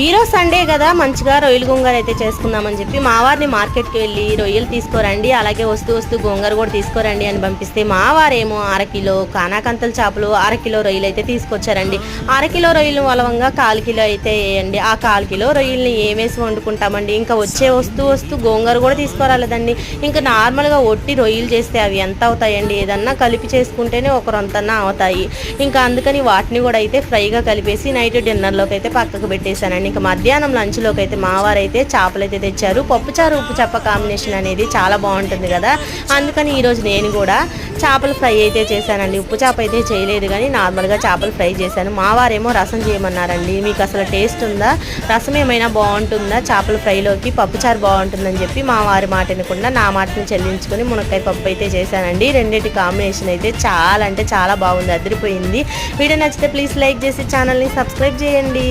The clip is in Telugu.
ఈరోజు సండే కదా, మంచిగా రొయ్యలు గోంగూర అయితే చేసుకుందామని చెప్పి మా వారిని మార్కెట్కి వెళ్ళి రొయ్యలు తీసుకోరండి, అలాగే వస్తూ గోంగూర కూడా తీసుకోరండి అని పంపిస్తే మా వారేమో 1/2 కిలో కానాకంతల చేపలు 1/2 కిలో రొయ్యలు అయితే తీసుకొచ్చారండి. 1/2 కిలో రొయ్యలు వలవంగా 1/4 కిలో అయితే వేయండి. ఆ 1/4 కిలో రొయ్యల్ని ఏమేసి వండుకుంటామండి. ఇంకా వస్తూ గోంగూర కూడా తీసుకురాలేదండి. ఇంకా నార్మల్గా ఒట్టి రొయ్యలు చేస్తే అవి ఎంత అవుతాయండి, ఏదన్నా కలిపి చేసుకుంటేనే ఒక రొంతన్నా అవుతాయి. ఇంకా అందుకని వాటిని కూడా అయితే ఫ్రైగా కలిపేసి నైట్ డిన్నర్లోకి అయితే పక్కకు పెట్టేశానండి. ఇంకా మధ్యాహ్నం లంచ్లోకి అయితే మా వారైతే చేపలు అయితే తెచ్చారు. పప్పుచారు ఉప్పు చేప కాంబినేషన్ అనేది చాలా బాగుంటుంది కదా, అందుకని ఈరోజు నేను కూడా చేపలు ఫ్రై అయితే చేశానండి. ఉప్పు చేప అయితే చేయలేదు కానీ నార్మల్గా చేపలు ఫ్రై చేశాను. మా వారేమో రసం చేయమన్నారండి. మీకు అసలు టేస్ట్ ఉందా, రసం ఏమైనా బాగుంటుందా చేపల ఫ్రైలోకి, పప్పుచారు బాగుంటుందని చెప్పి మా వారి మాట వినకుండా నా మాటను చెల్లించుకొని మునక్కాయ పప్పు అయితే చేశానండి. రెండింటి కాంబినేషన్ అయితే చాలా అంటే చాలా బాగుంది, అదిరిపోయింది. వీడియో నచ్చితే ప్లీజ్ లైక్ చేసి ఛానల్ని సబ్స్క్రైబ్ చేయండి.